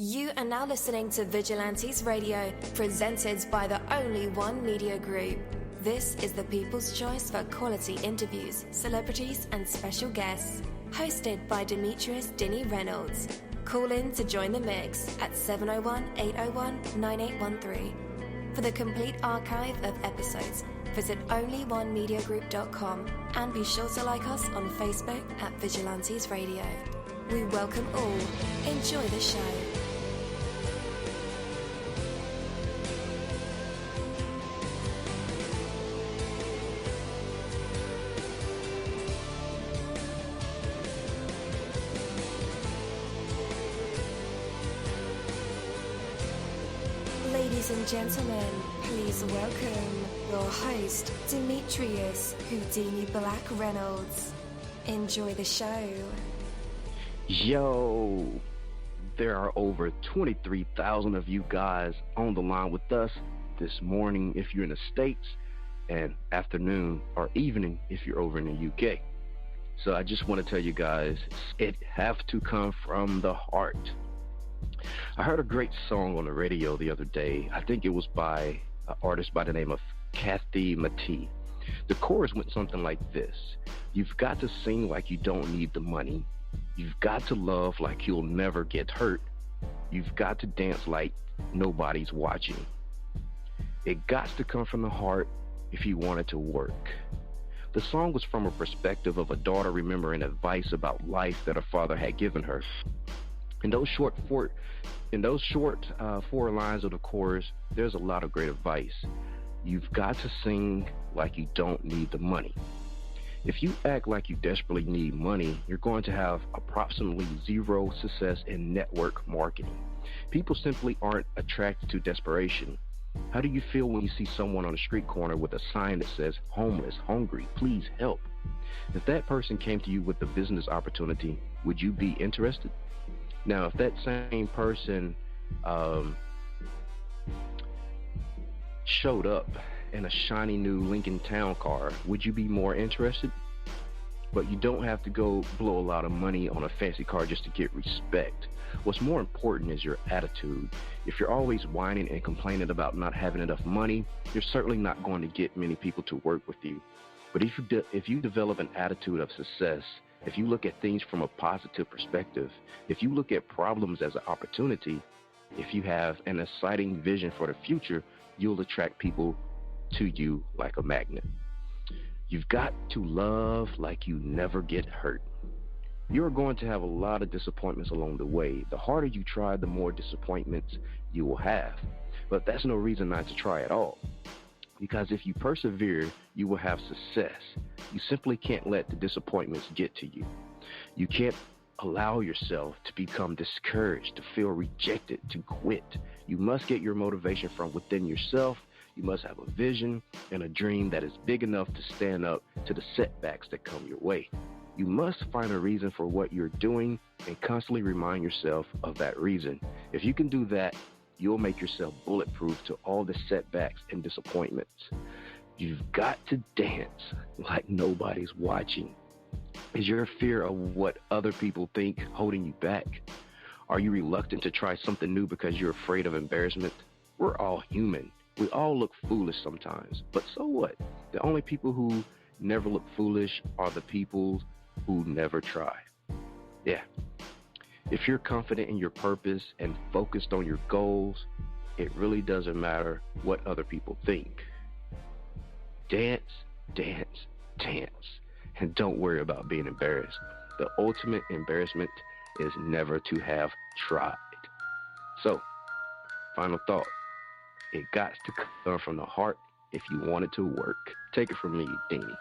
You are now listening to Vigilantes Radio, presented by the Only One Media Group. This is the people's choice for quality interviews, celebrities, and special guests. Hosted by Demetrius Dini Reynolds. Call in to join the mix at 701-801-9813. For the complete archive of episodes, visit onlyonemediagroup.com and be sure to like us on Facebook at Vigilantes Radio. We welcome all. Enjoy the show. Ladies and gentlemen, please welcome your host, Demetrius Houdini Black Reynolds. Enjoy the show. Yo, there are over 23,000 of you guys on the line with us this morning if you're in the States, and afternoon or evening if you're over in the UK. So I just want to tell you guys, it have to come from the heart. I heard a great song on the radio the other day. I think it was by an artist by the name of Kathy Matee. The chorus went something like this. You've got to sing like you don't need the money. You've got to love like you'll never get hurt. You've got to dance like nobody's watching. It got to come from the heart if you want it to work. The song was from a perspective of a daughter remembering advice about life that her father had given her. In those short four lines of the chorus, there's a lot of great advice. You've got to sing like you don't need the money. If you act like you desperately need money, you're going to have approximately zero success in network marketing. People simply aren't attracted to desperation. How do you feel when you see someone on a street corner with a sign that says, homeless, hungry, please help? If that person came to you with a business opportunity, would you be interested? Now, if that same person showed up in a shiny new Lincoln Town car, would you be more interested? But you don't have to go blow a lot of money on a fancy car just to get respect. What's more important is your attitude. If you're always whining and complaining about not having enough money, you're certainly not going to get many people to work with you. But if you develop an attitude of success, if you look at things from a positive perspective, if you look at problems as an opportunity, if you have an exciting vision for the future, you'll attract people to you like a magnet. You've got to love like you never get hurt. You're going to have a lot of disappointments along the way. The harder you try, the more disappointments you will have. But that's no reason not to try at all. Because if you persevere, you will have success. You simply can't let the disappointments get to you. You can't allow yourself to become discouraged, to feel rejected, to quit. You must get your motivation from within yourself. You must have a vision and a dream that is big enough to stand up to the setbacks that come your way. You must find a reason for what you're doing and constantly remind yourself of that reason. If you can do that, you'll make yourself bulletproof to all the setbacks and disappointments. You've got to dance like nobody's watching. Is your fear of what other people think holding you back? Are you reluctant to try something new because you're afraid of embarrassment? We're all human. We all look foolish sometimes, but so what? The only people who never look foolish are the people who never try. Yeah. If you're confident in your purpose and focused on your goals, it really doesn't matter what other people think. Dance, dance, dance, and don't worry about being embarrassed. The ultimate embarrassment is never to have tried. So, final thought. It got to come from the heart if you want it to work. Take it from me, Dini.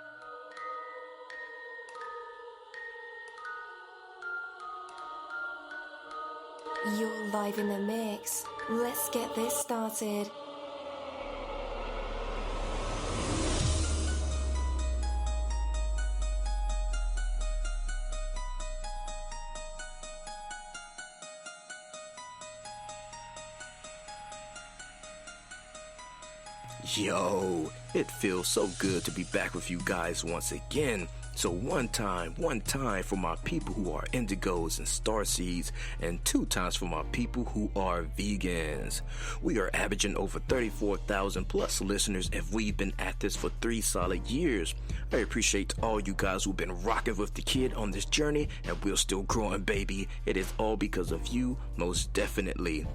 You're live in the mix. Let's get this started. Yo, it feels so good to be back with you guys once again. So one time for my people who are indigos and starseeds, and 2 times for my people who are vegans. We are averaging over 34,000 plus listeners, and we've been at this for 3 solid years. I appreciate all you guys who've been rocking with the kid on this journey, and we're still growing, baby. It is all because of you, most definitely.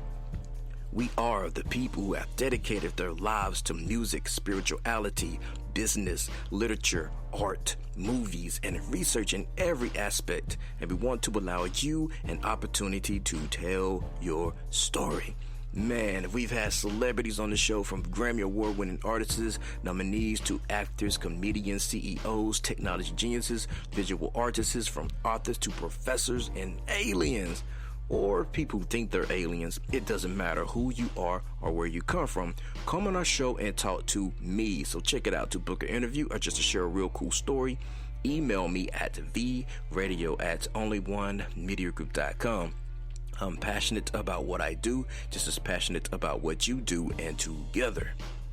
We are the people who have dedicated their lives to music, spirituality, business, literature, art, movies, and research in every aspect. And we want to allow you an opportunity to tell your story. Man, we've had celebrities on the show, from Grammy Award-winning artists, nominees, to actors, comedians, CEOs, technology geniuses, visual artists, from authors to professors and aliens. Or people who think they're aliens. It doesn't matter who you are or where you come from. Come on our show and talk to me. So check it out. To book an interview or just to share a real cool story, email me at vradio@onlyonemediagroup.com. I'm passionate about what I do, just as passionate about what you do, and together,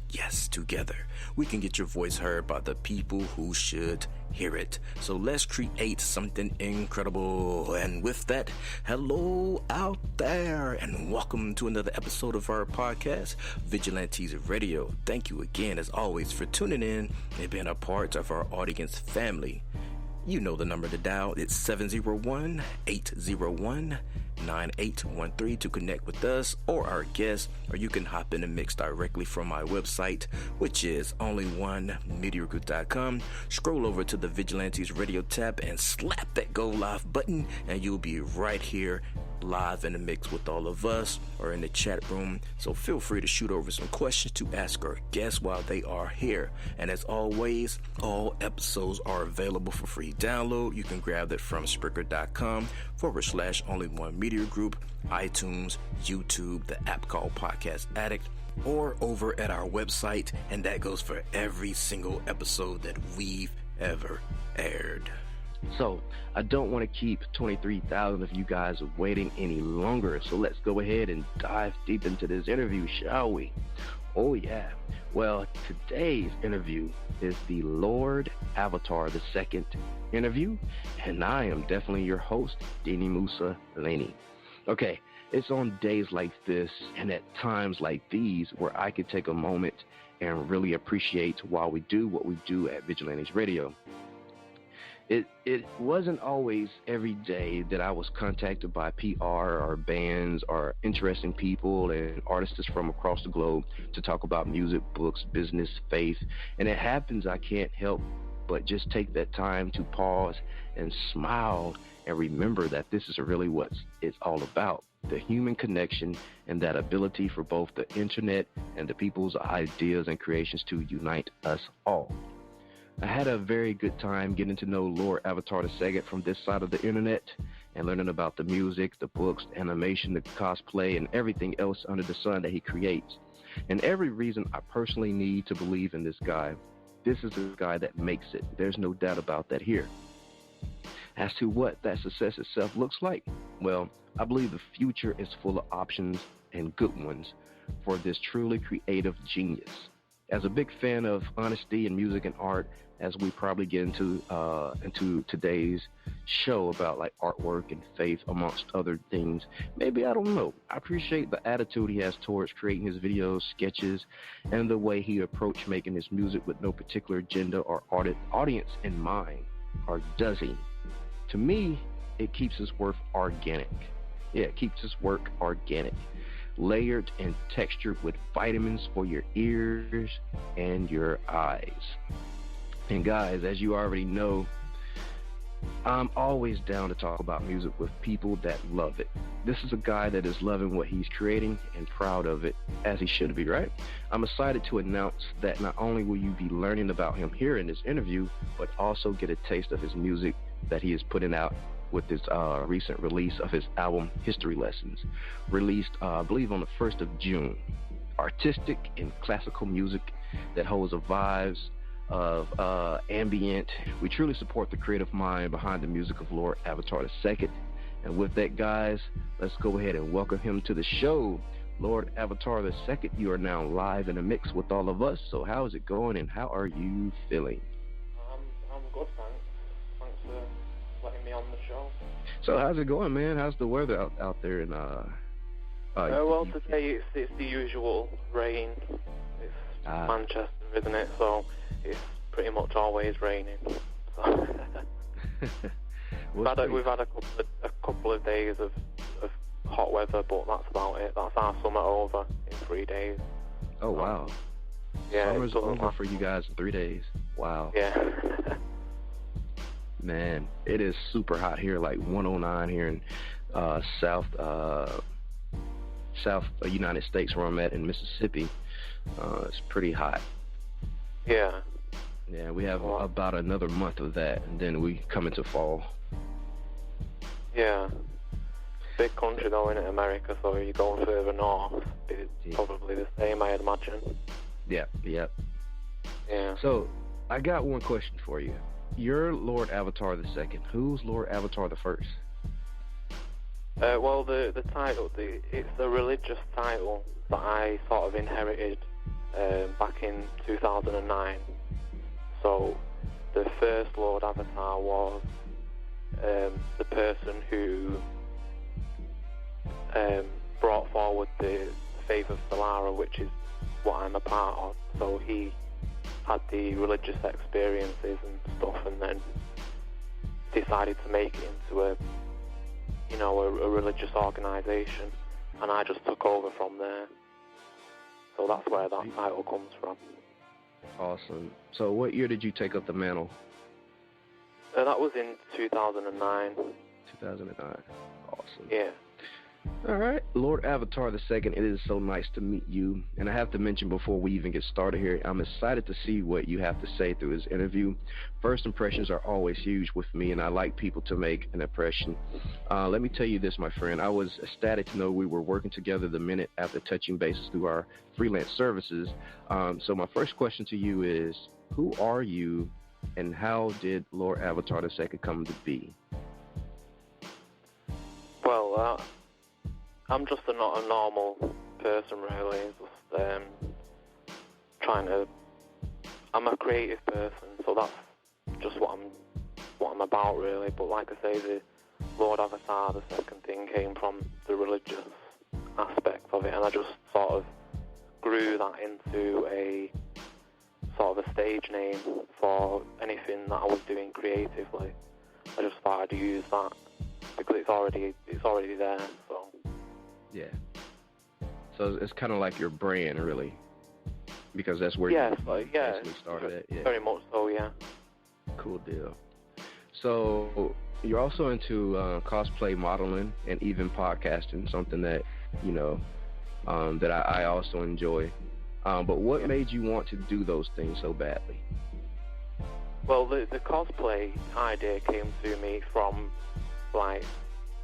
yes, together, we can get your voice heard by the people who should hear it. So let's create something incredible. And with that, hello out there, and welcome to another episode of our podcast, Vigilantes Radio. Thank you again, as always, for tuning in and being a part of our audience family. You know the number to dial. It's 701-801-9813 to connect with us or our guests, or you can hop in the mix directly from my website, which is onlyonemediagroup.com. Scroll over to the Vigilantes Radio tab and slap that go live button, and you'll be right here live in the mix with all of us, or in the chat room. So feel free to shoot over some questions to ask our guests while they are here. And as always, all episodes are available for free download. You can grab that from Spreaker.com/onlyonemediagroup, iTunes, YouTube, the app called Podcast Addict, or over at our website. And that goes for every single episode that we've ever aired. So I don't want to keep 23,000 of you guys waiting any longer. So let's go ahead and dive deep into this interview, shall we? Oh yeah. Well, today's interview is the Lord Avatar II interview, and I am definitely your host, dini-mussolini. Okay, it's on days like this and at times like these where I can take a moment and really appreciate why we do what we do at Vigilantes Radio. It wasn't always every day that I was contacted by PR or bands or interesting people and artists from across the globe to talk about music, books, business, faith. And it happens, I can't help but just take that time to pause and smile and remember that this is really what it's all about. The human connection and that ability for both the internet and the people's ideas and creations to unite us all. I had a very good time getting to know Lord Avatar II from this side of the internet and learning about the music, the books, the animation, the cosplay, and everything else under the sun that he creates. And every reason I personally need to believe in this guy. This is the guy that makes it. There's no doubt about that here. As to what that success itself looks like, well, I believe the future is full of options, and good ones, for this truly creative genius. As a big fan of honesty in music and art, as we probably get into today's show about like artwork and faith, amongst other things, maybe, I don't know, I appreciate the attitude he has towards creating his videos, sketches, and the way he approached making his music with no particular agenda or audience in mind. Or does he? To me, it keeps his work organic. Yeah, it keeps his work organic, layered and textured with vitamins for your ears and your eyes. And guys, as you already know, I'm always down to talk about music with people that love it. This is a guy that is loving what he's creating and proud of it, as he should be, right? I'm excited to announce that not only will you be learning about him here in this interview, but also get a taste of his music that he is putting out with this recent release of his album, History Lessons, released, I believe, on the 1st of June. Artistic and classical music that holds the vibes of ambient. We truly support the creative mind behind the music of Lord Avatar II. And with that, guys, let's go ahead and welcome him to the show. Lord Avatar II, you are now live in the mix with all of us. So how is it going and how are you feeling? I'm good, thanks. me on the show. So how's it going, man? How's the weather out there in well, today it's the usual rain. It's Manchester, isn't it? So it's pretty much always raining. So we've had a couple of days of hot weather, but that's about it. That's our summer over in 3 days. Oh, wow. Yeah, summer's over for you guys in 3 days. Wow. Yeah. Man, it is super hot here, like 109 here in South United States, where I'm at in Mississippi. It's pretty hot. Yeah. Yeah, we have about another month of that, and then we come into fall. Yeah. Big country though, in America, so you're going further north. It's probably the same, I'd imagine. Yeah. Yeah. So, I got one question for you. You're Lord Avatar II. Who's Lord Avatar I? Well, the title, it's a religious title that I sort of inherited back in 2009. So, the first Lord Avatar was the person who brought forward the faith of Solara, which is what I'm a part of. So he had the religious experiences and stuff, and then decided to make it into a religious organisation, and I just took over from there. So that's where that title comes from. Awesome. So what year did you take up the mantle? That was in 2009. 2009. Awesome. Yeah. All right, Lord Avatar II, it is so nice to meet you. And I have to mention before we even get started here, I'm excited to see what you have to say through this interview. First impressions are always huge with me, and I like people to make an impression. Let me tell you this, my friend. I was ecstatic to know we were working together the minute after touching bases through our freelance services. So my first question to you is, who are you, and how did Lord Avatar II come to be? Well, I'm just not a normal person, really. Just I'm a creative person, so that's just what I'm about, really. But like I say, the Lord Avatar II thing came from the religious aspect of it, and I just sort of grew that into a sort of a stage name for anything that I was doing creatively. I just thought I'd use that because it's already there. So. Yeah. So it's kind of like your brand, really, because that's where you actually started at. Yeah. Very much so, yeah. Cool deal. So you're also into cosplay, modeling, and even podcasting, something that that I also enjoy. But what made you want to do those things so badly? Well, the cosplay idea came to me from, like,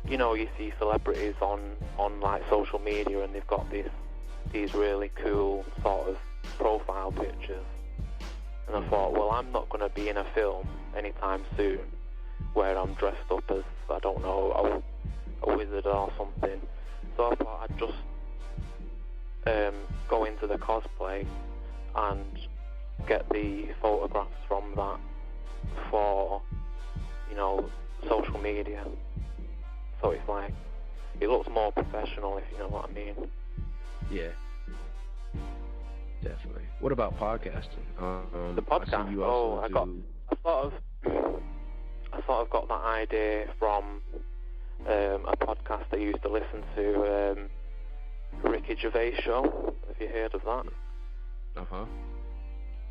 you see celebrities on like social media, and they've got these really cool sort of profile pictures. And I thought, well, I'm not going to be in a film anytime soon where I'm dressed up as, I don't know, a wizard or something. So I thought I'd just go into the cosplay and get the photographs from that for, social media. So it's like, it looks more professional, if you know what I mean. Yeah. Definitely. What about podcasting? The podcast? I sort of got that idea from a podcast I used to listen to, Ricky Gervais Show. Have you heard of that? Uh-huh.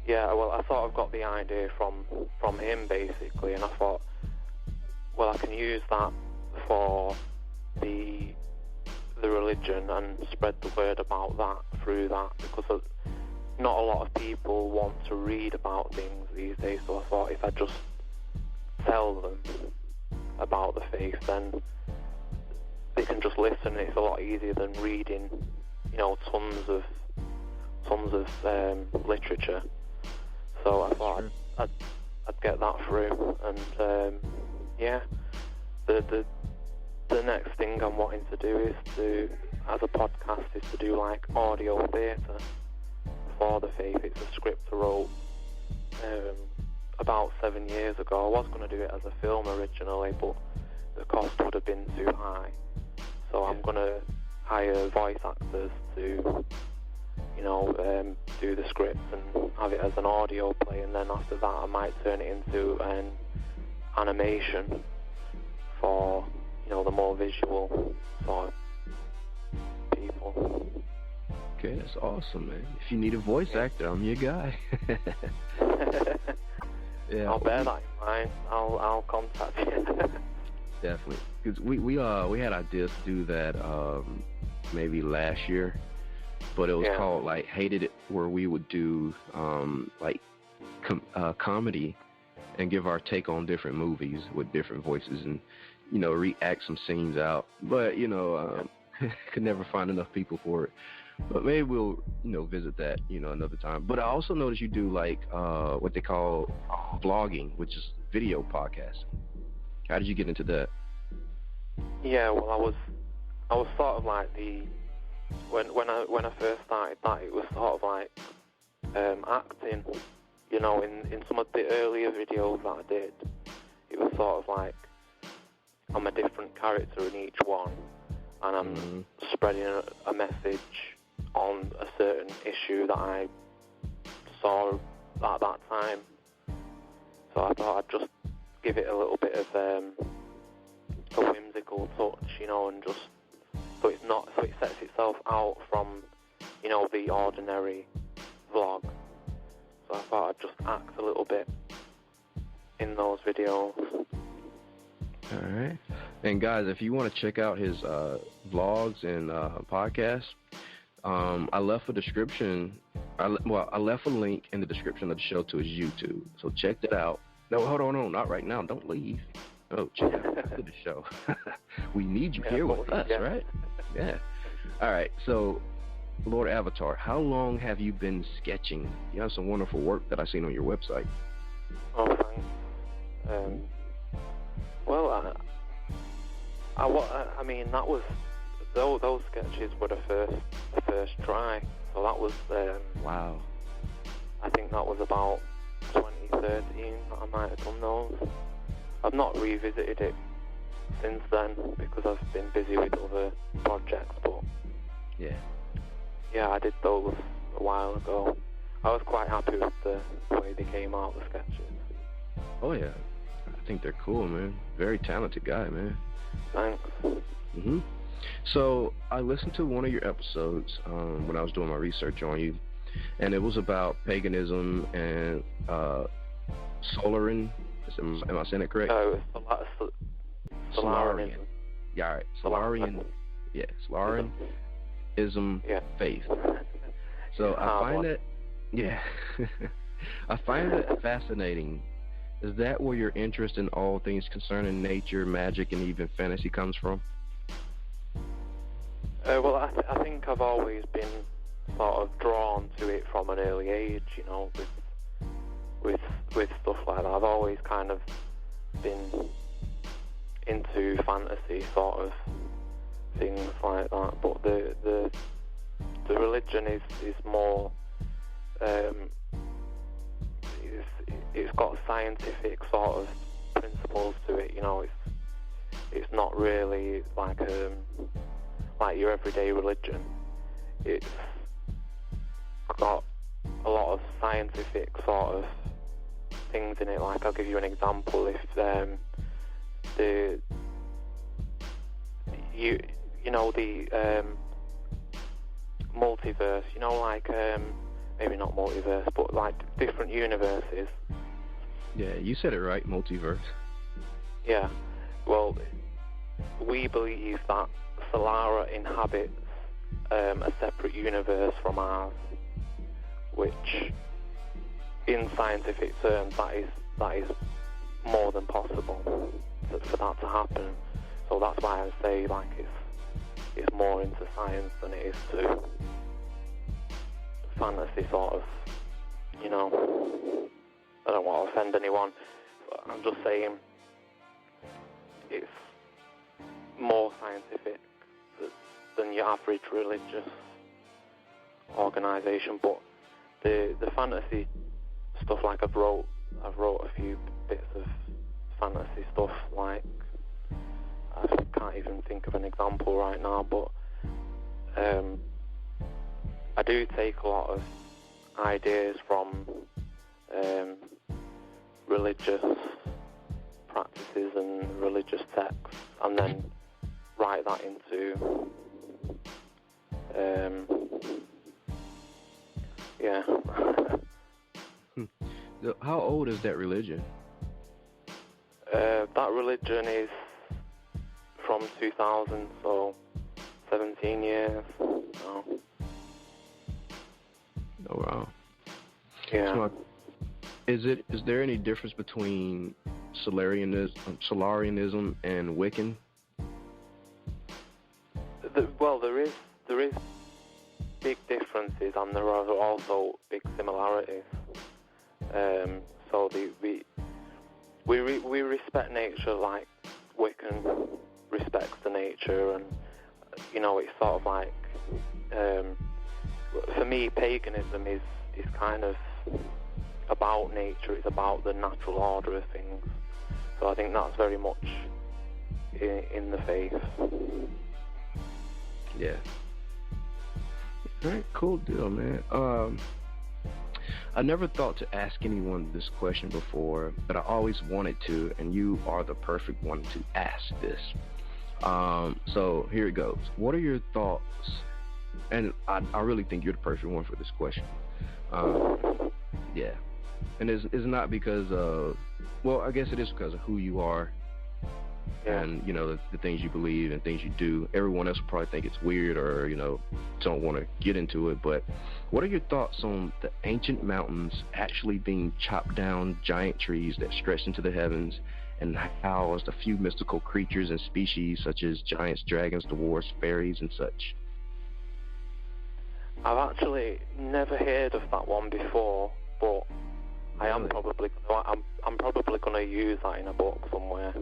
Yeah, well, I sort of got the idea from him, basically, and I thought, well, I can use that for the religion and spread the word about that through that, because not a lot of people want to read about things these days. So I thought, if I just tell them about the faith, then they can just listen. It's a lot easier than reading, tons of literature. So I thought I'd get that through, and the next thing I'm wanting to do as a podcast, is to do like audio theatre for the faith. It's a script I wrote about 7 years ago. I was going to do it as a film originally, but the cost would have been too high. So I'm going to hire voice actors to, do the script and have it as an audio play, and then after that I might turn it into an animation for, the more visual sort of people. Okay, that's awesome, man. If you need a voice actor, I'm your guy. Yeah, I'll bear that in mind. I'll contact you. Definitely, because we had ideas to do that maybe last year, but it was called like Hated It, where we would do comedy and give our take on different movies with different voices and react some scenes out. But could never find enough people for it. But maybe we'll visit that another time. But I also noticed you do like what they call vlogging, which is video podcasting. How did you get into that? Yeah, well, I was sort of like when I first started that, it was sort of like acting. In some of the earlier videos that I did, it was sort of like I'm a different character in each one, and I'm spreading a message on a certain issue that I saw at that time. So I thought I'd just give it a little bit of a whimsical touch, and just so it sets itself out from the ordinary vlog. So I thought I'd just act a little bit in those videos. All right. And guys, if you want to check out his vlogs and podcasts, I left a description. I left a link in the description of the show to his YouTube. So check that out. No, hold on, not right now. Don't leave. Oh, check out the show. We need you here with us, right? Yeah. All right. So, Lord Avatar, how long have you been sketching? You have some wonderful work that I've seen on your website. Oh, thanks. Well, I mean, that was those sketches were the first try. So that was wow. I think that was about 2013 that I might have done those. I've not revisited it since then because I've been busy with other projects. But yeah, I did those a while ago. I was quite happy with the way they came out, the sketches. Oh yeah, I think they're cool, man. Very talented guy, man. Thanks. So I listened to one of your episodes when I was doing my research on you, and it was about paganism and solaran. Am I saying it correct? No, Solaranism. Yeah, all right. Solarian. Yeah, Solaranism faith. So I find that, I find it fascinating. Is that where your interest in all things concerning nature, magic, and even fantasy comes from? Well, I think I've always been sort of drawn to it from an early age, with stuff like that. I've always kind of been into fantasy sort of things like that. But the religion is more it's got scientific sort of principles to it. It's not really like your everyday religion. It's got a lot of scientific sort of things in it. Like, I'll give you an example. If the multiverse, like maybe not multiverse, but like different universes. Yeah, you said it right, multiverse. Yeah. Well, we believe that Solara inhabits a separate universe from ours, which, in scientific terms, that is more than possible for that to happen. So that's why I say like it's more into science than it is to fantasy sort of. I don't want to offend anyone, but I'm just saying it's more scientific than your average religious organisation. But the fantasy stuff, like I've wrote I've wrote a few bits of fantasy stuff, like, I can't even think of an example right now, but I do take a lot of ideas from religious practices and religious texts, and then write that into yeah. How old is that religion? That religion is from 2000, so 17 years. Oh. Oh wow. Yeah. So, is there any difference between Solarianism and Wiccan? Well, there is big differences, and there are also big similarities. So we respect nature like Wiccan respects the nature, and it's sort of like, for me, paganism is kind of about nature. It's about the natural order of things. So I think that's very much in the faith. Yeah. All right, cool deal, man. I never thought to ask anyone this question before, but I always wanted to, and you are the perfect one to ask this. So here it goes. What are your thoughts? And I really think you're the perfect one for this question. Yeah. And it's not because of, well, I guess it is because of who you are. Yeah. And, the things you believe and things you do. Everyone else will probably think it's weird or, don't want to get into it. But what are your thoughts on the ancient mountains actually being chopped down giant trees that stretch into the heavens, and housed a few mystical creatures and species such as giants, dragons, dwarves, fairies, and such? I've actually never heard of that one before, but I am probably I'm probably going to use that in a book somewhere.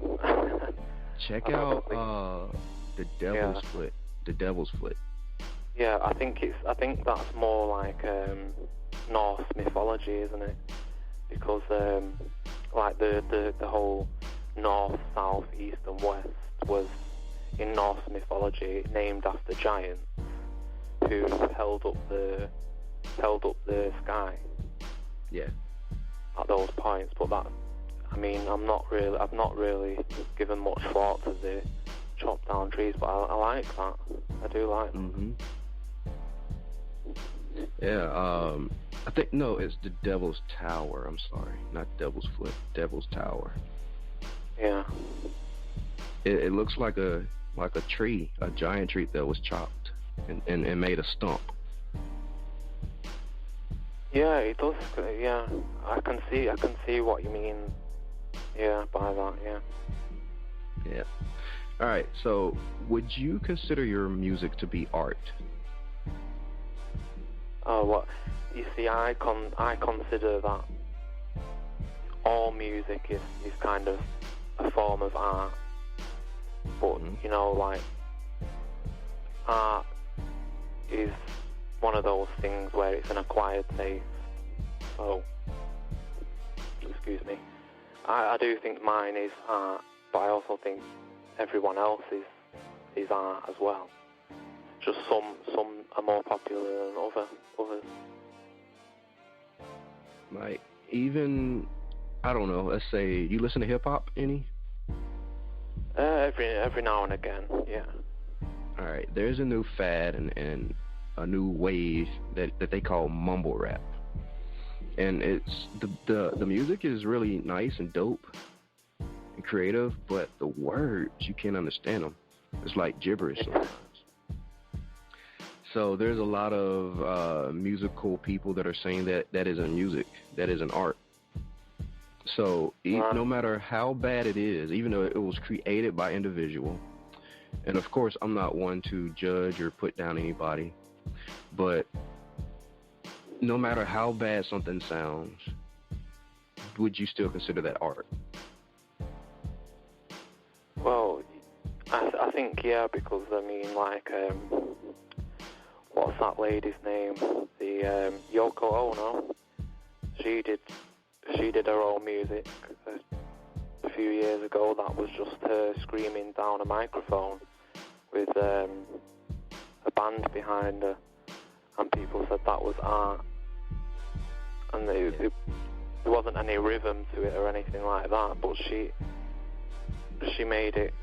Check out the Devil's Foot. The Devil's Foot. Yeah, I think that's more like Norse mythology, isn't it? Because like the whole north, south, east, and west was in Norse mythology named after giants who held up the sky. Yeah. At those points, but that, I've not really given much thought to the chopped down trees, but I like that. I do like that. Mm-hmm. Yeah, I think, no, it's the Devil's Tower. I'm sorry, not Devil's Foot, Devil's Tower. Yeah. It looks like a tree, a giant tree that was chopped and made a stump. Yeah, it does. Yeah, I can see what you mean. Yeah, by that. Yeah. Yeah. All right. So, would you consider your music to be art? Oh, well, you see, I consider that all music is kind of a form of art, but like art is one of those things where it's an acquired taste. So, excuse me. I do think mine is art, but I also think everyone else is art as well. Just some are more popular than others. Like, even, I don't know, let's say, you listen to hip-hop any? Every now and again, yeah. All right, there's a new fad and a new wave that they call mumble rap. And it's the music is really nice and dope and creative, but the words, you can't understand them. It's like gibberish sometimes. So there's a lot of musical people that are saying that isn't music, that isn't art. So no matter how bad it is, even though it was created by individual, and of course I'm not one to judge or put down anybody, but no matter how bad something sounds, would you still consider that art? Well, I think, yeah, because, what's that lady's name? The Yoko Ono. She she did her own music a few years ago. That was just her screaming down a microphone with a band behind her, and people said that was art. And there wasn't any rhythm to it or anything like that, but she made it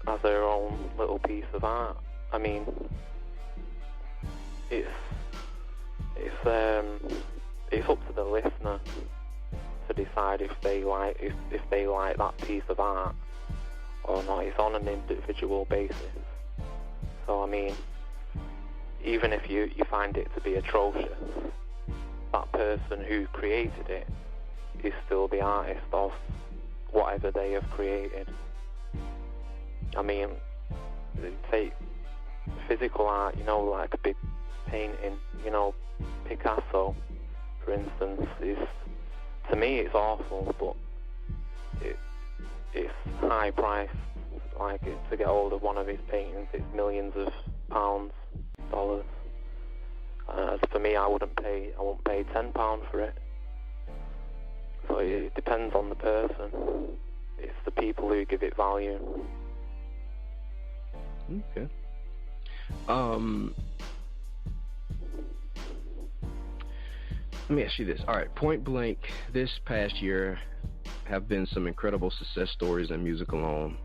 as her own little piece of art. I mean, it's up to the listener to decide if they like that piece of art or not. It's on an individual basis. So I mean, even if you find it to be atrocious, that person who created it is still the artist of whatever they have created. I mean, take physical art, you know, like a big painting, you know, Picasso, for instance, to me it's awful, but it's high priced. Like, to get hold of one of his paintings, it's millions of pounds, dollars. For me, I won't pay £10 for it. So it depends on the person. It's the people who give it value. Okay. Let me ask you this. All right, point blank, this past year have been some incredible success stories in music alone.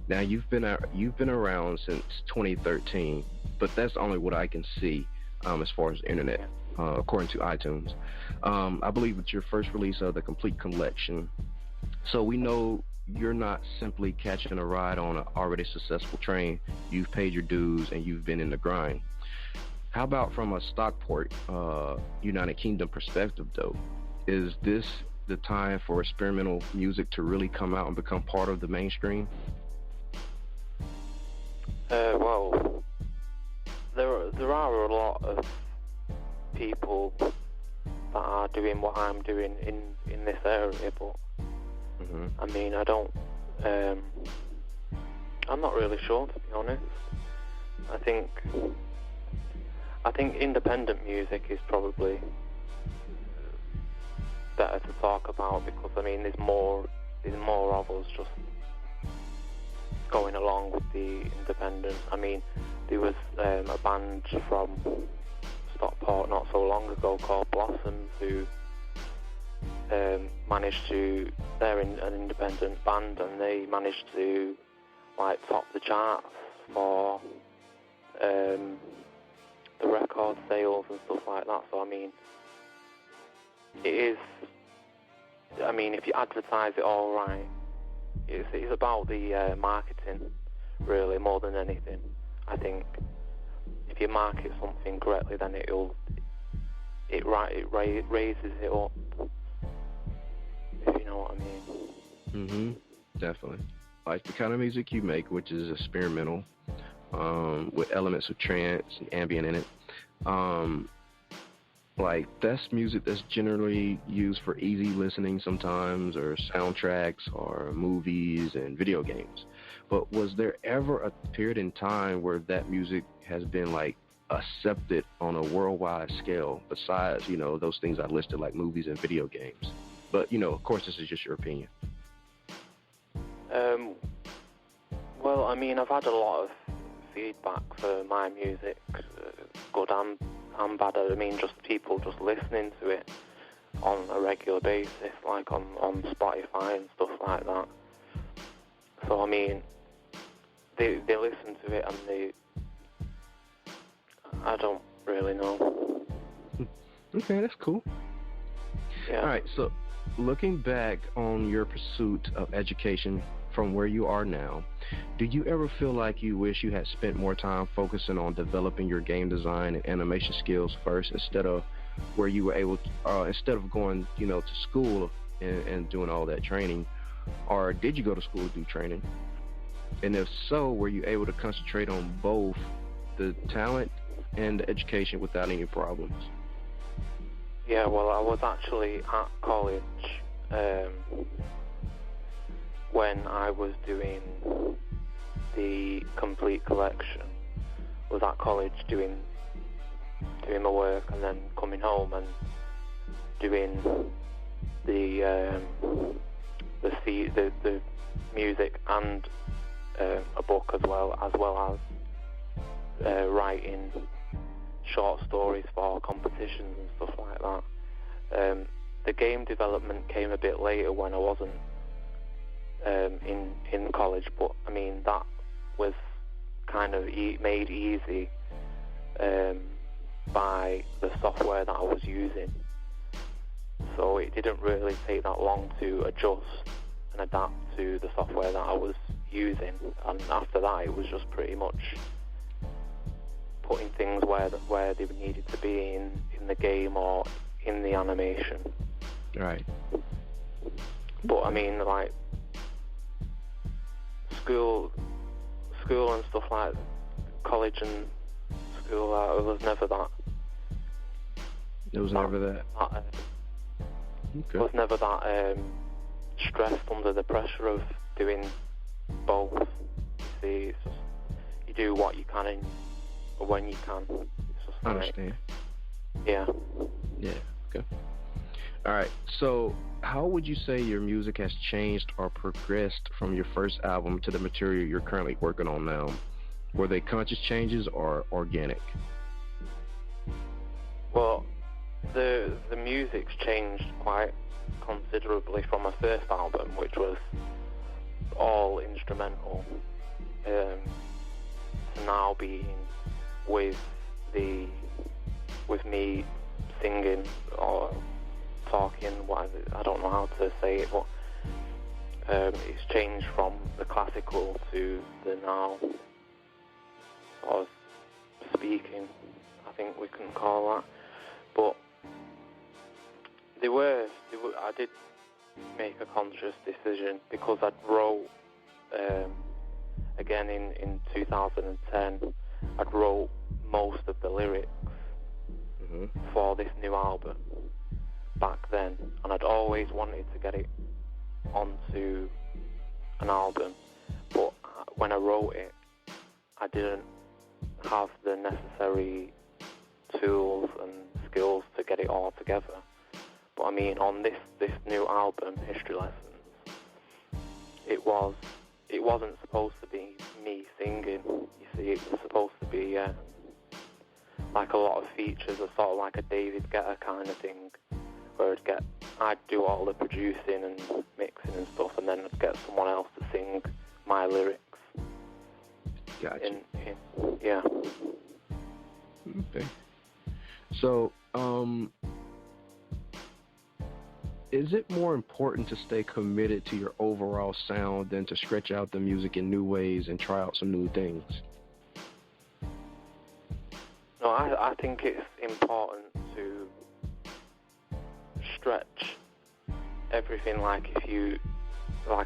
Now, you've been around since 2013, but that's only what I can see as far as the internet, according to iTunes. I believe it's your first release of the complete collection. So we know you're not simply catching a ride on an already successful train. You've paid your dues and you've been in the grind. How about from a Stockport, United Kingdom perspective, though? Is this the time for experimental music to really come out and become part of the mainstream? Well, there are a lot of people that are doing what I'm doing in this area, but I mean, I'm not really sure, to be honest. I think independent music is probably better to talk about, because I mean, there's more of us just going along with the independent. I mean, there was a band from Stockport not so long ago called Blossoms who they're an independent band, and they managed to like top the charts for the record sales and stuff like that. So I mean, if you advertise it all right, it's about the marketing, really, more than anything. I think if you market something correctly, then it raises it up, if you know what I mean. Definitely. Like the kind of music you make, which is experimental, with elements of trance and ambient in it. Like, that's music that's generally used for easy listening sometimes, or soundtracks, or movies and video games. But was there ever a period in time where that music has been, like, accepted on a worldwide scale, besides, you know, those things I listed, like movies and video games? But, you know, of course, this is just your opinion. Well, I mean, I've had a lot of feedback for my music, good and bad. I mean, just people just listening to it on a regular basis, like on Spotify and stuff like that. So I mean, they listen to it, and I don't really know. Okay, that's cool. Yeah. All right, so looking back on your pursuit of education from where you are now, do you ever feel like you wish you had spent more time focusing on developing your game design and animation skills first, instead of where you were able to, instead of going, you know, to school and doing all that training? Or did you go to school to do training? And if so, were you able to concentrate on both the talent and the education without any problems? Yeah, well, I was actually at college when I was doing the complete collection. Was at college doing my work, and then coming home and doing the music and a book as well as writing short stories for competitions and stuff like that. The game development came a bit later when I wasn't in college, but I mean that was kind of made easy by the software that I was using. So it didn't really take that long to adjust and adapt to the software that I was using, and after that it was just pretty much putting things where they needed to be in the game or in the animation. Right. But I mean, like school and stuff like college and school, it was never that. It was never that. Okay. I was never that stressed under the pressure of doing both. You see, it's just, you do what you can when you can. It's just I understand. Yeah. Yeah, okay. All right, so how would you say your music has changed or progressed from your first album to the material you're currently working on now? Were they conscious changes or organic? Well, the music's changed quite considerably from my first album, which was all instrumental, to now being with me singing or talking. I don't know how to say it, but it's changed from the classical to the now sort of speaking, I think we can call that. But I did make a conscious decision because I'd wrote again in 2010. I'd wrote most of the lyrics for this new album back then, and I'd always wanted to get it onto an album, but when I wrote it, I didn't have the necessary tools and skills to get it all together. But I mean, on this new album, History Lessons, it wasn't supposed to be me singing. You see, it was supposed to be like a lot of features, a sort of like a David Guetta kind of thing, where I'd do all the producing and mixing and stuff, and then I'd get someone else to sing my lyrics. Gotcha. Yeah. Okay. So, is it more important to stay committed to your overall sound than to stretch out the music in new ways and try out some new things? No, I think it's important to stretch everything. Like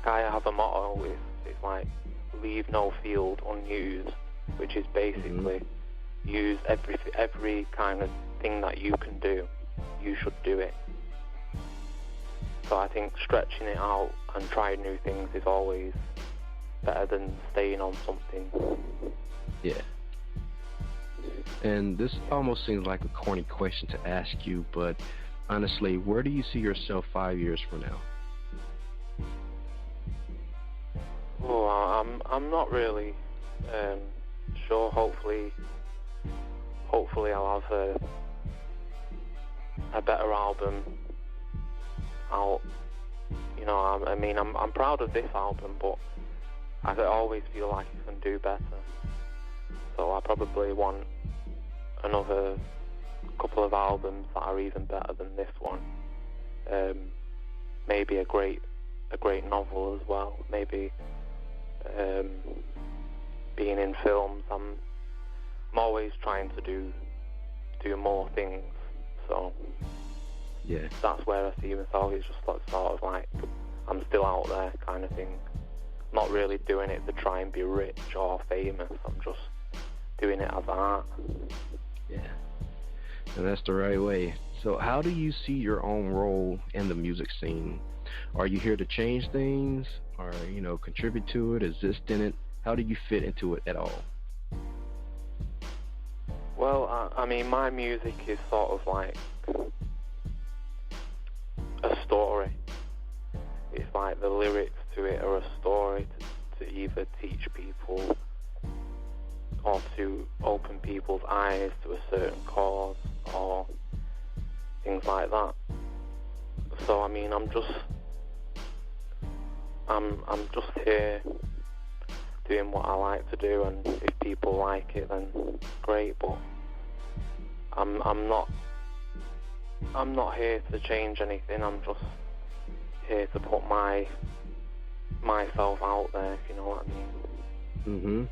I have a motto, it's like leave no field unused, which is basically use every kind of thing that you can do, you should do it. So I think stretching it out and trying new things is always better than staying on something. Yeah. And this almost seems like a corny question to ask you, but honestly, where do you see yourself 5 years from now? Oh, I'm not really sure. Hopefully I'll have a better album out. You know, I mean, I'm proud of this album, but I always feel like it can do better. So I probably want another couple of albums that are even better than this one. Maybe a great novel as well. Maybe being in films. I'm always trying to do more things. So yeah, that's where I see myself. It's just like sort of like I'm still out there kind of thing. I'm not really doing it to try and be rich or famous. I'm just doing it as art. Yeah, and that's the right way. So how do you see your own role in the music scene? Are you here to change things, or contribute to it, exist in it? How do you fit into it at all? Well, I mean, my music is sort of like a story. It's like the lyrics to it are a story to either teach people or to open people's eyes to a certain cause or things like that. So I mean, I'm just here doing what I like to do, and if people like it, then great. But I'm not here to change anything. I'm just here to put myself out there, if you know what I mean.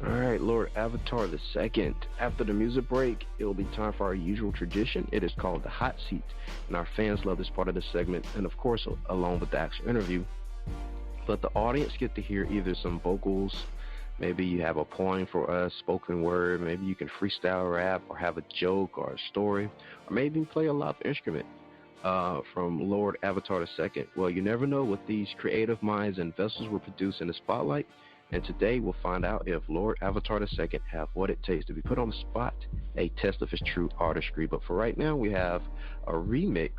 All right, Lord Avatar the Second. After the music break, it'll be time for our usual tradition. It is called the Hot Seat, and our fans love this part of the segment, and of course, along with the actual interview. But the audience get to hear either some vocals, maybe you have a poem for us, spoken word, maybe you can freestyle rap or have a joke or a story, or maybe play a live instrument from Lord Avatar the Second. Well, you never know what these creative minds and vessels will produce in the spotlight, and today we'll find out if Lord Avatar the Second have what it takes to be put on the spot, a test of his true artistry. But for right now, we have a remix,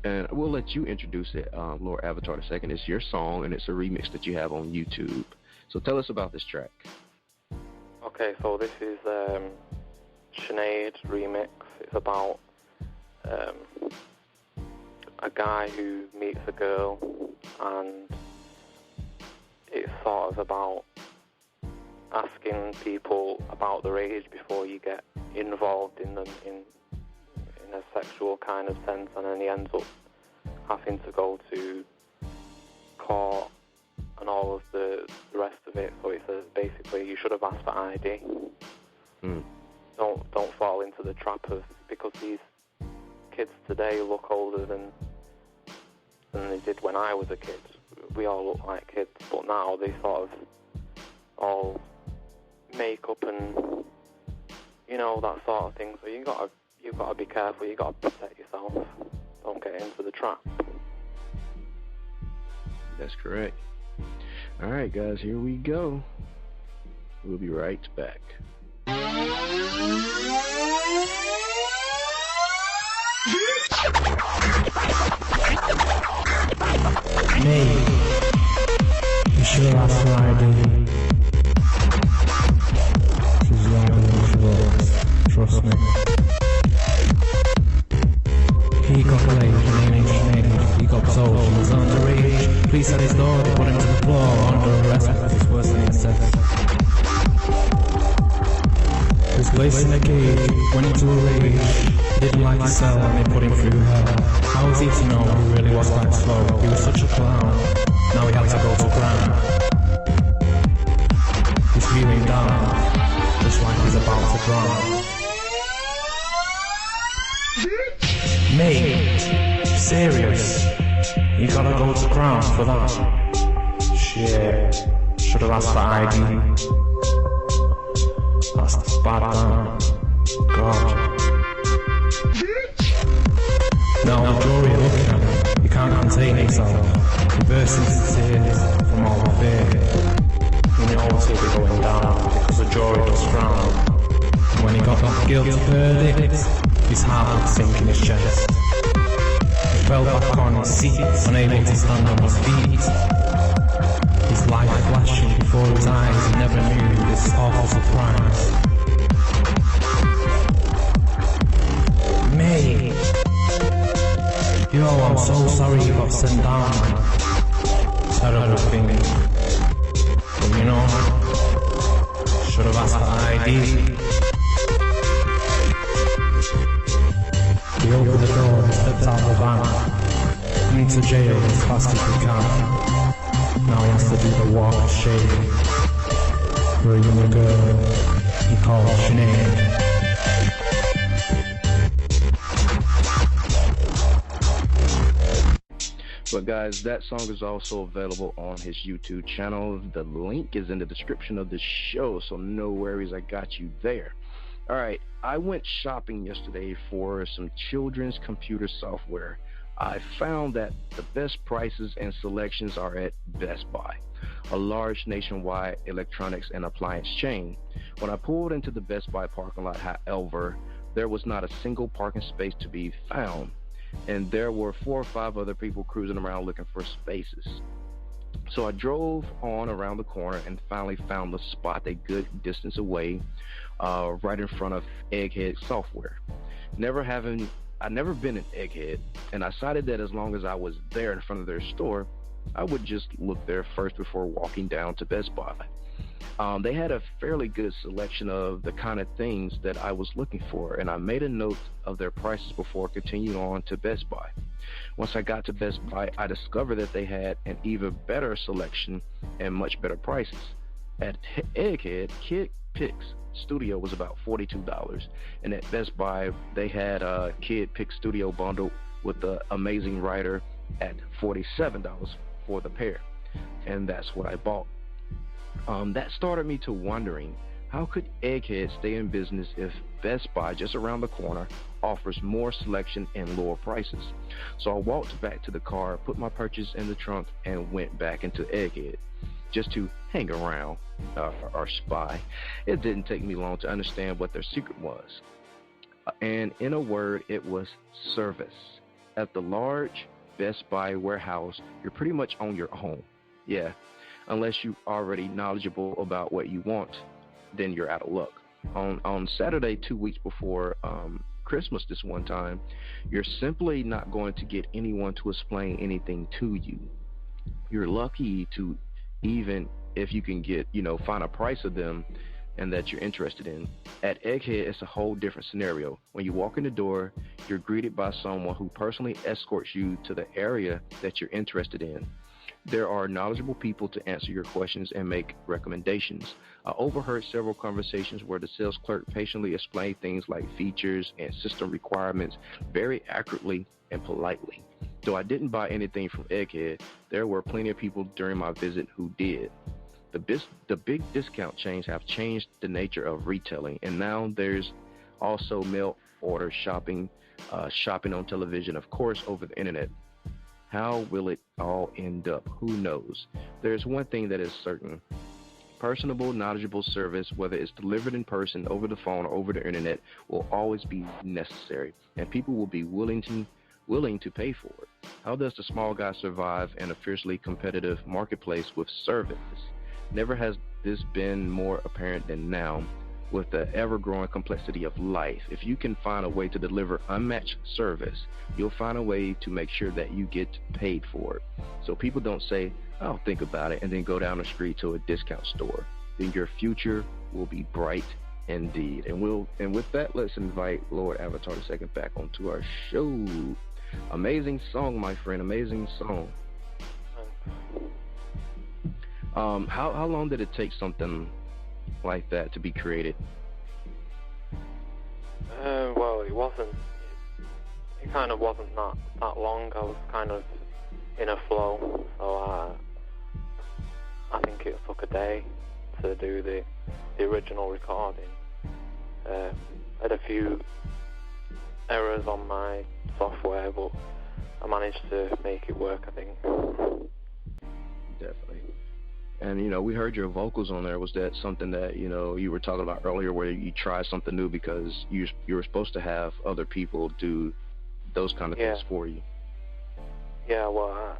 and we'll let you introduce it, Lord Avatar the Second. It's your song, and it's a remix that you have on YouTube. So tell us about this track. Okay, so this is Sinead remix. It's about a guy who meets a girl, and it's sort of about asking people about their age before you get involved in them in a sexual kind of sense, and then he ends up having to go to court and all of the rest of it. So it says basically you should have asked for ID. Don't fall into the trap of, because these kids today look older than they did when I was a kid. We all look like kids, but now they sort of all make up and that sort of thing. So you've got to be careful. You've got to protect yourself. Don't get into the trap. That's correct. All right, guys, here we go. We'll be right back. Me, you sure asked for ID. She's younger than she looks, trust me. He got late, her name ain't Sinead. He got told she was underage. Police at his door, they put him to the floor under arrest because it's worse than he said. He was placed in a cage, went into a rage. Didn't like the cell and they put him through hell. How was he to know he really was quite slow? He was such a clown, now he had to go to ground. He's feeling down, just like he's about to drown. Mate, serious? You gotta go to ground for that? Shit, should've asked for ID. That's the bad man. God. Now the jury are looking at him. He can't contain himself. He bursts into tears from all the fear. And it always will be going down because the jury does frown. And when he got that guilty verdict, his heart would sink in his chest. He fell back on his seat, unable to stand on his feet. His life flashing before his eyes, he never knew this awful surprise. Mate, yo, I'm so sorry you got sent down, man. Terrible thing. But you know, should've asked for ID. He opened the door and stepped out the van, into jail as fast as he can. Now he has to do the walk of shame for a young girl he calls Sinead. But guys, that song is also available on his YouTube channel. The link is in the description of the show, so no worries, I got you there. Alright, I went shopping yesterday for some children's computer software. I found that the best prices and selections are at Best Buy, a large nationwide electronics and appliance chain. When I pulled into the Best Buy parking lot, however, There was not a single parking space to be found, and there were 4 or 5 other people cruising around looking for spaces. So I drove on around the corner and finally found the spot a good distance away, right in front of Egghead Software. I'd never been in Egghead, and I decided that as long as I was there in front of their store, I would just look there first before walking down to Best Buy. They had a fairly good selection of the kind of things that I was looking for, and I made a note of their prices before continuing on to Best Buy. Once I got to Best Buy, I discovered that they had an even better selection and much better prices. At Egghead, Kid Picks Studio was about $42, and at Best Buy, they had a Kid Pick Studio bundle with the Amazing Rider at $47 for the pair, and that's what I bought. That started me to wondering, how could Egghead stay in business if Best Buy, just around the corner, offers more selection and lower prices? So I walked back to the car, put my purchase in the trunk, and went back into Egghead just to hang around or spy. It didn't take me long to understand what their secret was. And in a word, it was service. At the large Best Buy warehouse, you're pretty much on your own. Yeah, unless you're already knowledgeable about what you want, then you're out of luck. On Saturday, 2 weeks before Christmas this one time, you're simply not going to get anyone to explain anything to you. You're lucky to even if you can get, find a price of them and that you're interested in. At Egghead, it's a whole different scenario. When you walk in the door, you're greeted by someone who personally escorts you to the area that you're interested in. There are knowledgeable people to answer your questions and make recommendations. I overheard several conversations where the sales clerk patiently explained things like features and system requirements very accurately and politely. Though I didn't buy anything from Egghead, there were plenty of people during my visit who did. The big discount chains have changed the nature of retailing, and now there's also mail order shopping, shopping on television, of course, over the internet. How will it all end up? Who knows? There's one thing that is certain. Personable, knowledgeable service, whether it's delivered in person, over the phone, or over the internet, will always be necessary, and people will be willing to pay for it. How does the small guy survive in a fiercely competitive marketplace with service? Never has this been more apparent than now with the ever-growing complexity of life. If you can find a way to deliver unmatched service, you'll find a way to make sure that you get paid for it. So people don't say, I'll think about it, and then go down the street to a discount store. Then your future will be bright indeed. And with that, let's invite Lord Avatar II back onto our show. Amazing song, my friend, amazing song. How long did it take something like that to be created? Well, it kind of wasn't that long. I was kind of in a flow, so I think it took a day to do the original recording. I had a few errors on my software, but I managed to make it work, I think. Definitely. And, we heard your vocals on there. Was that something that, you were talking about earlier where you tried something new because you were supposed to have other people do those kind of things for you? Yeah, well,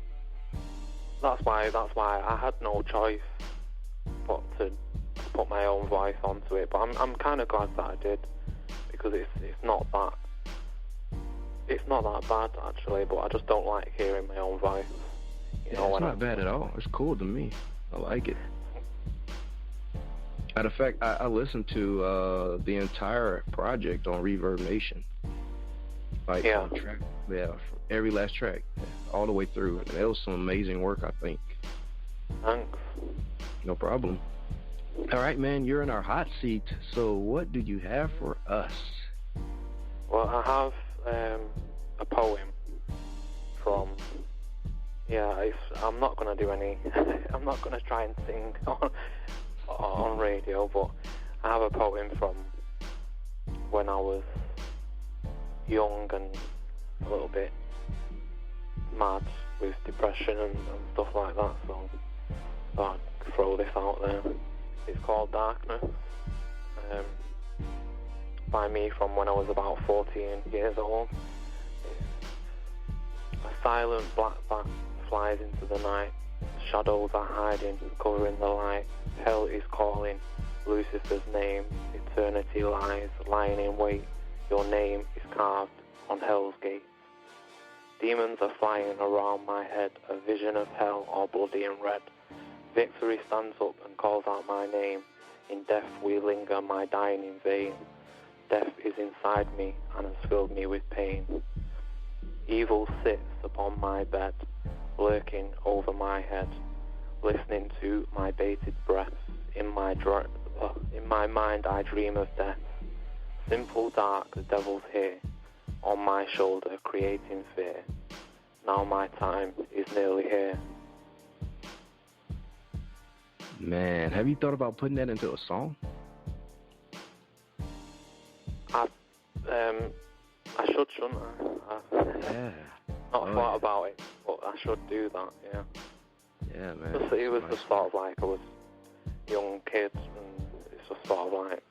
that's why I had no choice but to put my own voice onto it. But I'm kind of glad that I did, because it's not that bad, actually, but I just don't like hearing my own voice. It's not bad at all. It's cool to me. I like it. Matter of fact, I listened to the entire project on Reverb Nation. From every last track, all the way through. And it was some amazing work, I think. Thanks. No problem. All right, man, you're in our hot seat. So what do you have for us? Well, I have a poem from... I'm not going to do any... I'm not going to try and sing on radio, but I have a poem from when I was young and a little bit mad with depression and stuff like that, so I'd throw this out there. It's called Darkness. by me from when I was about 14 years old. A silent black bat flies into the night. Shadows are hiding, covering the light. Hell is calling, Lucifer's name. Eternity lies, lying in wait. Your name is carved on hell's gates. Demons are flying around my head, a vision of hell all bloody and red. Victory stands up and calls out my name. In death we linger, my dying in vain. Death is inside me and has filled me with pain. Evil sits upon my bed, lurking over my head, listening to my bated breath. In my mind I dream of death. Simple dark, the devil's here, on my shoulder creating fear. Now my time is nearly here. Man, have you thought about putting that into a song? I should, shouldn't I? Yeah. Not thought about it, but I should do that, yeah. Yeah, man. It was just sort of like I was a young kid, and it's just sort of like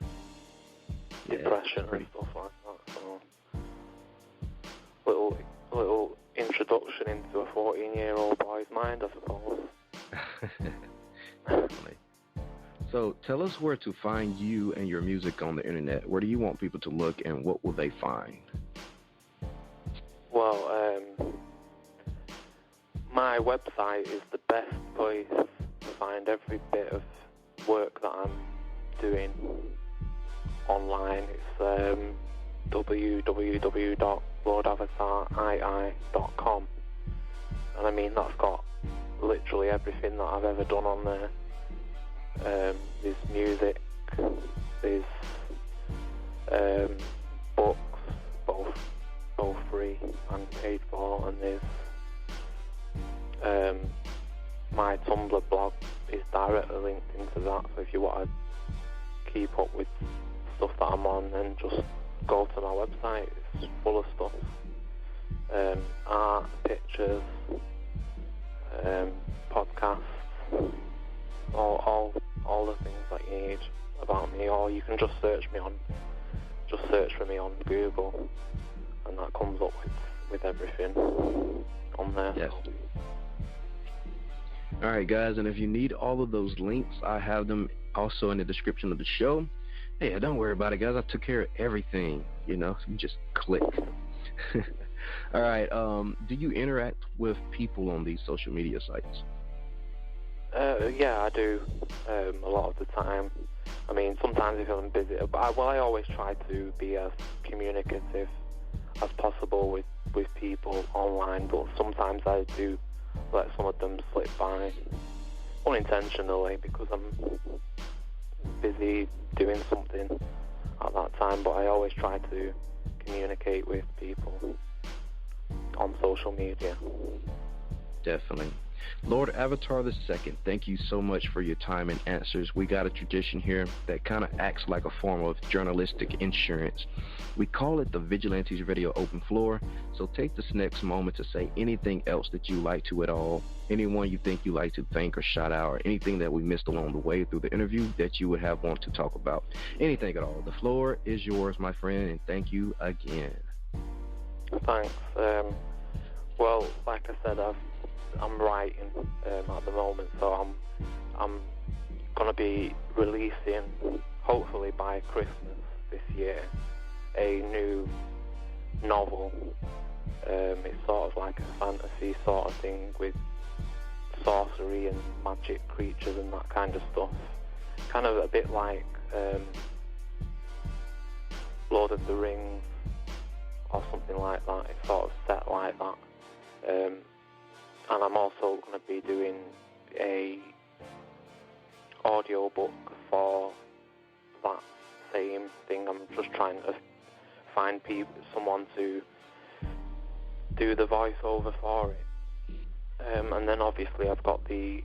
depression and stuff like that. So, little introduction into a 14-year-old boy's mind, I suppose. Definitely. So tell us where to find you and your music on the internet. Where do you want people to look, and what will they find? Well, my website is the best place to find every bit of work that I'm doing online. It's www.lordavatarii.com, and I mean that's got literally everything that I've ever done on there. There's music, there's books, both free and paid for, and there's my Tumblr blog is directly linked into that, so if you want to keep up with stuff that I'm on, then just go to my website. It's full of stuff, art, pictures, podcasts, all the things that you need about me. Or you can just search for me on Google, and that comes up with everything on there. Yes. All right, guys, and if you need all of those links, I have them also in the description of the show. Hey, don't worry about it, guys. I took care of everything, so you just click. All right, do you interact with people on these social media sites? Yeah, I do, a lot of the time. I mean, sometimes if I'm busy, but I always try to be as communicative as possible with people online, but sometimes I do let some of them slip by unintentionally because I'm busy doing something at that time, but I always try to communicate with people on social media. Definitely. Lord Avatar II, thank you so much for your time and answers. We got a tradition here that kind of acts like a form of journalistic insurance. We call it the Vigilantes Radio Open Floor, so take this next moment to say anything else that you like to at all, anyone you think you like to thank or shout out, or anything that we missed along the way through the interview that you would have want to talk about. Anything at all. The floor is yours, my friend, and thank you again. Thanks. Well, like I said, I'm writing at the moment, so I'm gonna be releasing, hopefully by Christmas this year, a new novel. It's sort of like a fantasy sort of thing with sorcery and magic creatures and that kind of stuff. Kind of a bit like Lord of the Rings or something like that. It's sort of set like that. And I'm also going to be doing a audio book for that same thing. I'm just trying to find someone to do the voiceover for it. And then obviously I've got the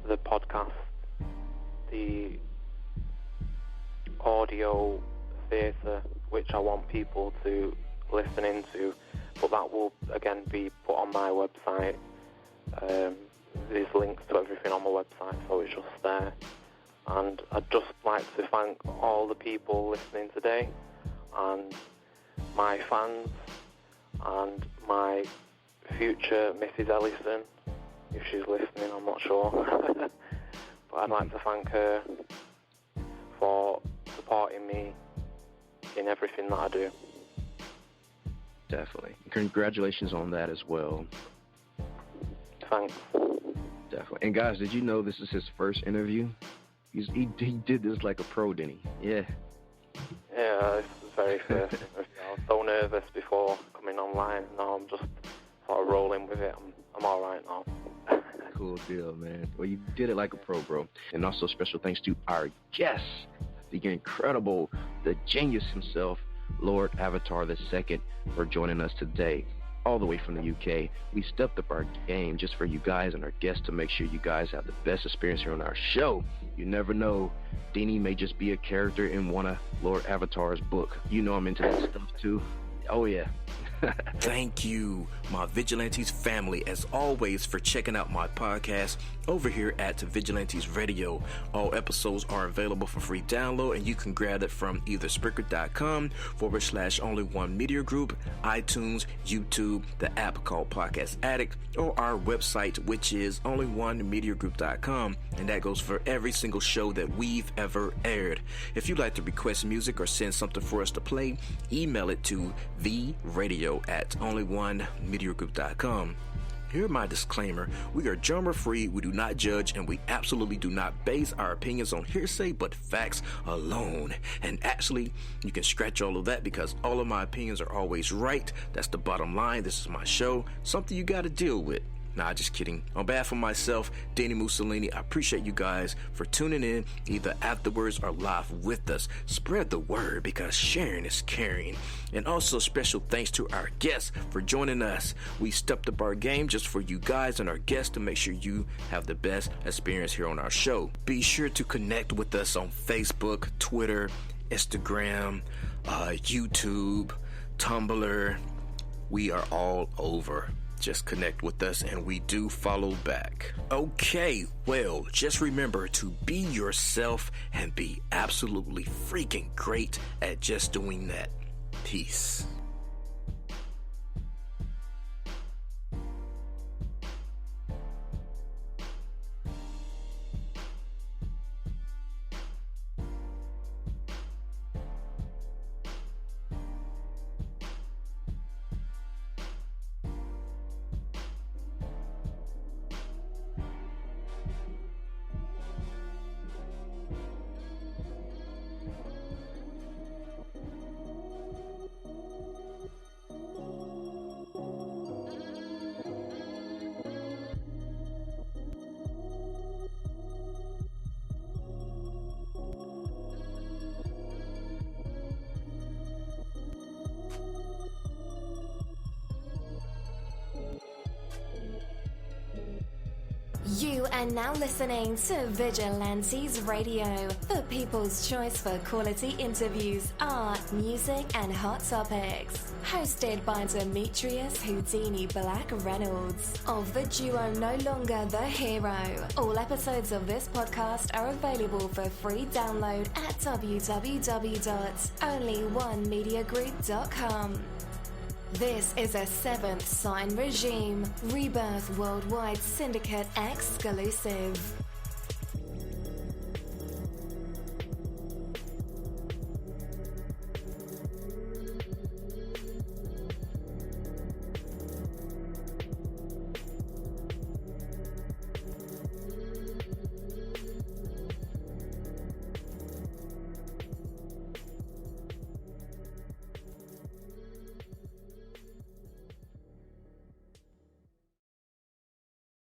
podcast, the audio theatre, which I want people to listen into, but that will again be put on my website. There's links to everything on my website, so it's just there. And I'd just like to thank all the people listening today. and my fans and my future Mrs. Ellison, if she's listening, I'm not sure. But I'd like to thank her for supporting me in everything that I do. Definitely. Congratulations on that as well. Thanks. Definitely. And guys, did you know this is his first interview? He did this like a pro, didn't he? Yeah. Yeah, this is very first interview. I was so nervous before coming online. Now I'm just sort of rolling with it. I'm all right now. Cool deal, man. Well, you did it like a pro, bro. And also special thanks to our guest, the incredible, the genius himself, Lord Avatar II, for joining us today, all the way from the UK. We stepped up our game just for you guys and our guests to make sure you guys have the best experience here on our show. You never know, Dini may just be a character in one of Lord Avatar's book. You know I'm into that stuff too. Oh yeah. Thank you, my Vigilantes family, as always, for checking out my podcast over here at Vigilantes Radio. All episodes are available for free download, and you can grab it from either Spreaker.com/Only1Media Group, iTunes, YouTube, the app called Podcast Addict, or our website, which is Only1MediaGroup.com, and that goes for every single show that we've ever aired. If you'd like to request music or send something for us to play, email it to theradio@Only1MediaGroup.com. Here's my disclaimer. We are genre-free, we do not judge, and we absolutely do not base our opinions on hearsay but facts alone. And actually, you can scratch all of that because all of my opinions are always right. That's the bottom line. This is my show. Something you got to deal with. Nah, just kidding. On behalf of myself, dini-mussolini, I appreciate you guys for tuning in either afterwards or live with us. Spread the word because sharing is caring. And also special thanks to our guests for joining us. We stepped up our game just for you guys and our guests to make sure you have the best experience here on our show. Be sure to connect with us on Facebook, Twitter, Instagram, YouTube, Tumblr. We are all over. Just connect with us and we do follow back. Okay, well, just remember to be yourself and be absolutely freaking great at just doing that. Peace. You are now listening to Vigilantes Radio, the people's choice for quality interviews, art, music, and hot topics. Hosted by Demetrius Houdini Black Reynolds of the duo No Longer the Hero. All episodes of this podcast are available for free download at www.onlyonemediagroup.com. This is a Seventh Sign Regime Rebirth Worldwide Syndicate exclusive.